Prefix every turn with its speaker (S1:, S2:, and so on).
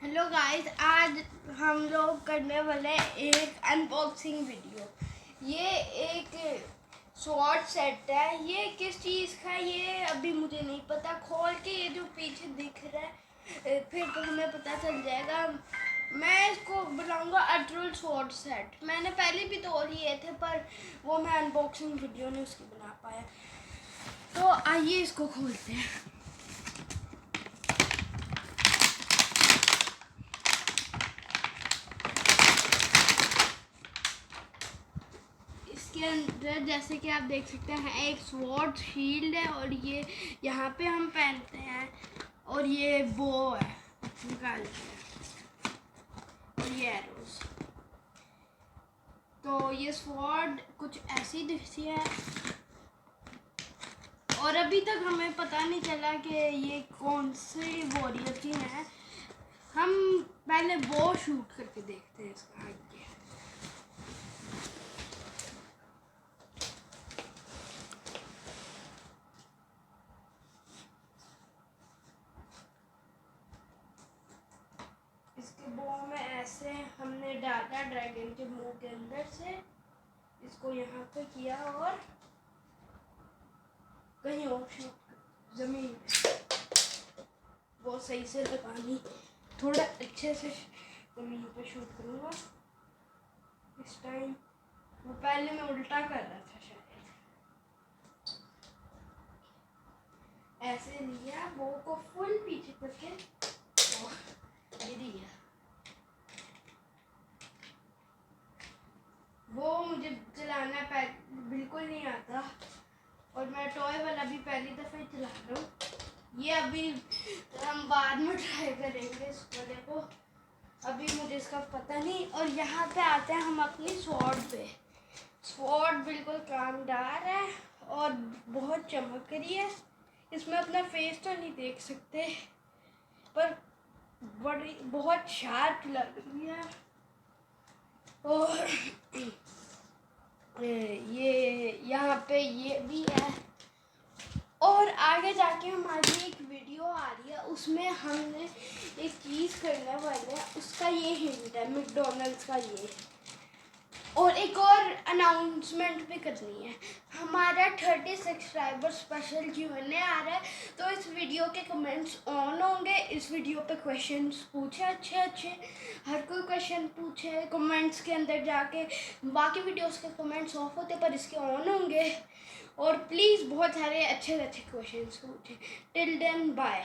S1: Hello guys, आज हम लोग करने वाले हैं एक अनबॉक्सिंग वीडियो। ये एक शॉर्ट सेट है। ये किस चीज़ का है ये अभी मुझे नहीं पता। खोल के ये जो पीछे दिख रहा है फिर तो हमें पता चल जाएगा। मैं इसको बुलाऊंगा अर्टुगरुल शॉर्ट सेट। मैंने पहले भी तो लिए थे पर वो मैं अनबॉक्सिंग वीडियो नहीं उसकी बना पाया। तो आइए इसको खोलते हैं। इसके अंदर जैसे कि आप देख सकते हैं एक स्वॉर्ड शील्ड है और ये यहाँ पे हम पहनते हैं और ये बो है निकाल के और ये एरोज। तो ये स्वॉर्ड कुछ ऐसी दिखती है और अभी तक हमें पता नहीं चला कि ये कौन सी वॉरियर की है। हम पहले बो शूट करके देखते हैं इसका। आगे इसके बो में ऐसे हमने डाला ड्रैगन के मुंह के अंदर से, इसको यहाँ पे किया और कहीं और शूट जमीन पे वो सही से लगानी, थोड़ा अच्छे से जमीन पे शूट करूँगा इस टाइम। वो पहले मैं उल्टा कर रहा था शायद। ऐसे लिया बो को फुल पीछे करके गिर गया। वो मुझे चलाना बिल्कुल नहीं आता और मैं टॉय वाला भी पहली दफ़ा ही चला रहा हूँ। ये अभी हम बाद में ट्राई करेंगे इस वाले को, अभी मुझे इसका पता नहीं। और यहाँ पे आते हैं हम अपनी स्वॉर्ड पे। स्वॉर्ड बिल्कुल कामदार है और बहुत चमक रही है। इसमें अपना फेस तो नहीं देख सकते पर बड़ी बहुत शार्प लग रही है। और ये यहाँ पे ये भी है और आगे जाके हमारी एक वीडियो आ रही है उसमें हमने एक चीज़ करने वाले हैं, उसका ये हिंट है मैकडॉनल्ड्स का ये। और एक और अनाउंसमेंट भी करनी है। हमारा 30 सब्सक्राइबर स्पेशल Q&A आ रहा है तो इस वीडियो के कमेंट्स ऑन होंगे। इस वीडियो पे क्वेश्चंस पूछे अच्छे हर कोई क्वेश्चन पूछे कमेंट्स के अंदर जाके। बाकी वीडियोस के कमेंट्स ऑफ होते पर इसके ऑन होंगे और प्लीज़ बहुत सारे अच्छे क्वेश्चंस पूछे। Till then bye.